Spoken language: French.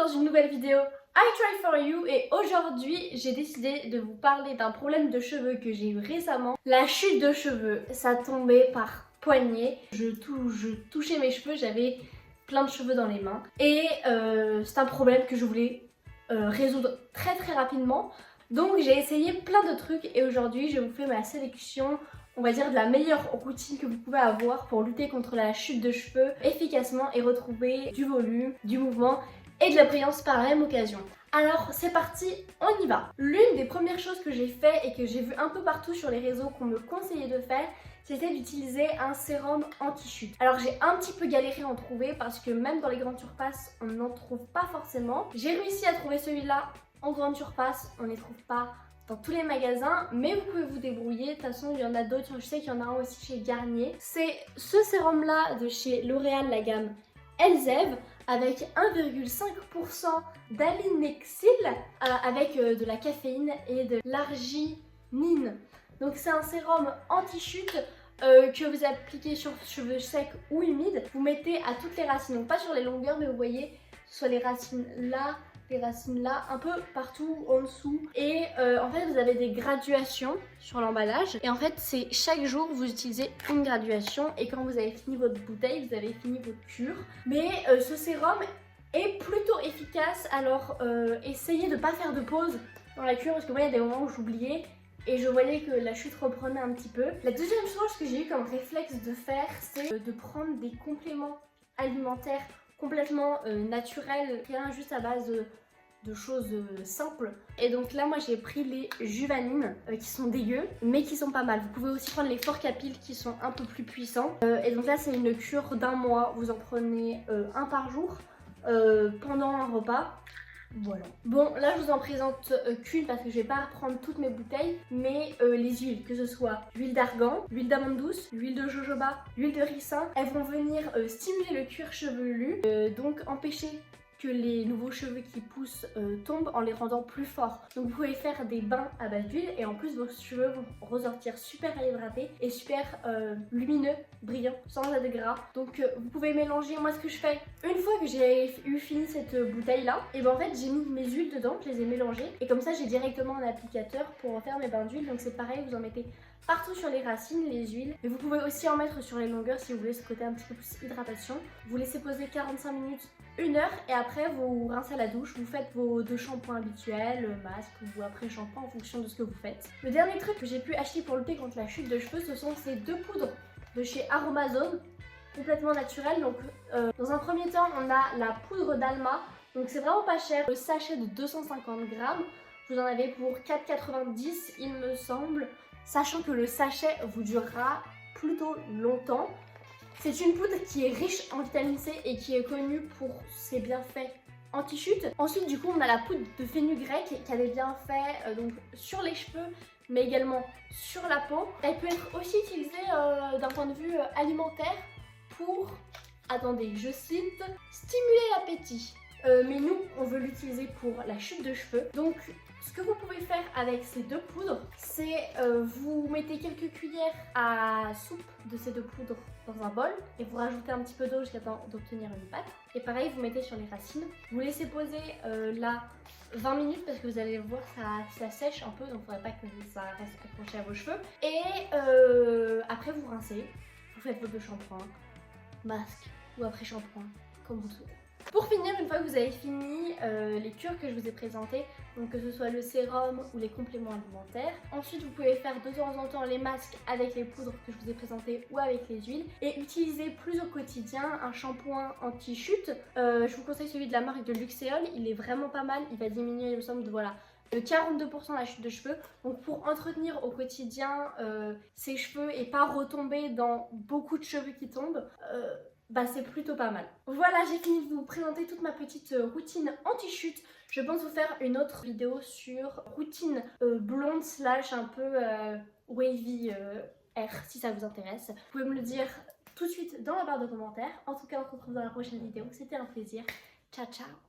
dans une nouvelle vidéo I Try For You et aujourd'hui j'ai décidé de vous parler d'un problème de cheveux que j'ai eu récemment. La chute de cheveux, ça tombait par poignée. Je touchais mes cheveux, j'avais plein de cheveux dans les mains et c'est un problème que je voulais résoudre très rapidement. Donc j'ai essayé plein de trucs et aujourd'hui je vous fais ma sélection, on va dire, de la meilleure routine que vous pouvez avoir pour lutter contre la chute de cheveux efficacement et retrouver du volume, du mouvement et de la brillance par la même occasion. Alors c'est parti, on y va. L'une des premières choses que j'ai fait et que j'ai vu un peu partout sur les réseaux qu'on me conseillait de faire, c'était d'utiliser un sérum anti-chute. Alors j'ai un petit peu galéré à en trouver parce que même dans les grandes surfaces, on n'en trouve pas forcément. J'ai réussi à trouver celui-là en grande surface, on ne les trouve pas dans tous les magasins, mais vous pouvez vous débrouiller. De toute façon, il y en a d'autres. Je sais qu'il y en a un aussi chez Garnier. C'est ce sérum-là de chez L'Oréal, la gamme Elzève, avec 1,5% d'alinexyl, avec de la caféine et de l'arginine. Donc c'est un sérum anti-chute que vous appliquez sur cheveux secs ou humides. Vous mettez à toutes les racines, donc pas sur les longueurs, mais vous voyez, soit les racines là, les racines là, un peu partout en dessous. Et en fait vous avez des graduations sur l'emballage et en fait c'est chaque jour vous utilisez une graduation et quand vous avez fini votre bouteille, vous avez fini votre cure. Mais ce sérum est plutôt efficace, alors essayez de ne pas faire de pause dans la cure parce que moi il y a des moments où j'oubliais et je voyais que la chute reprenait un petit peu. La deuxième chose que j'ai eu comme réflexe de faire, c'est de prendre des compléments alimentaires complètement naturel, rien, juste à base de choses simples. Et donc là moi j'ai pris les Juvanines qui sont dégueux mais qui sont pas mal. Vous pouvez aussi prendre les Forcapil qui sont un peu plus puissants. Et donc là c'est une cure d'1 mois, vous en prenez un par jour pendant un repas. Voilà. Bon, là je vous en présente qu'une parce que je vais pas reprendre toutes mes bouteilles, mais les huiles, que ce soit l'huile d'argan, l'huile d'amande douce, l'huile de jojoba, l'huile de ricin, elles vont venir stimuler le cuir chevelu, donc empêcher que les nouveaux cheveux qui poussent tombent en les rendant plus forts. Donc vous pouvez faire des bains à base d'huile et en plus vos cheveux vont ressortir super hydratés et super lumineux, brillants, sans de gras. Donc vous pouvez mélanger. Moi ce que je fais, une fois que j'ai eu fini cette bouteille là, et ben en fait j'ai mis mes huiles dedans, je les ai mélangées et comme ça j'ai directement un applicateur pour en faire mes bains d'huile. Donc c'est pareil, vous en mettez partout sur les racines, les huiles. Et vous pouvez aussi en mettre sur les longueurs si vous voulez ce côté un petit peu plus hydratation. Vous laissez poser 45 minutes, 1 heure et après vous rincez à la douche. Vous faites vos 2 shampoings habituels, masque ou après shampoing en fonction de ce que vous faites. Le dernier truc que j'ai pu acheter pour lutter contre la chute de cheveux, ce sont ces 2 poudres de chez Aromazone, complètement naturelles. Donc dans un premier temps on a la poudre d'Alma. Donc c'est vraiment pas cher. Le sachet de 250 grammes, vous en avez pour 4,90 il me semble. Sachant que le sachet vous durera plutôt longtemps. C'est une poudre qui est riche en vitamine C et qui est connue pour ses bienfaits anti-chute. Ensuite du coup on a la poudre de fenugrec qui a des bienfaits donc sur les cheveux mais également sur la peau. Elle peut être aussi utilisée d'un point de vue alimentaire pour, attendez je cite, stimuler l'appétit. Mais nous on veut l'utiliser pour la chute de cheveux. Donc ce que vous pouvez faire avec ces 2 poudres, c'est vous mettez quelques cuillères à soupe de ces 2 poudres dans un bol et vous rajoutez un petit peu d'eau jusqu'à temps d'obtenir une pâte. Et pareil, vous mettez sur les racines. Vous laissez poser là 20 minutes parce que vous allez voir ça sèche un peu, donc il ne faudrait pas que ça reste accroché à vos cheveux. Et après vous rincez, vous faites vos 2 shampoings, masque ou après shampoing, comme vous souhaitez. Pour finir, une fois que vous avez fini les cures que je vous ai présentées, donc que ce soit le sérum ou les compléments alimentaires, ensuite vous pouvez faire de temps en temps les masques avec les poudres que je vous ai présentées ou avec les huiles et utiliser plus au quotidien un shampoing anti-chute. Je vous conseille celui de la marque de Luxéol, il est vraiment pas mal, il va diminuer il me semble de 42% la chute de cheveux. Donc pour entretenir au quotidien ses cheveux et pas retomber dans beaucoup de cheveux qui tombent, bah c'est plutôt pas mal. Voilà, j'ai fini de vous présenter toute ma petite routine anti-chute. Je pense vous faire une autre vidéo sur routine blonde slash un peu wavy air si ça vous intéresse. Vous pouvez me le dire tout de suite dans la barre de commentaires. En tout cas on se retrouve dans la prochaine vidéo. C'était un plaisir. Ciao ciao.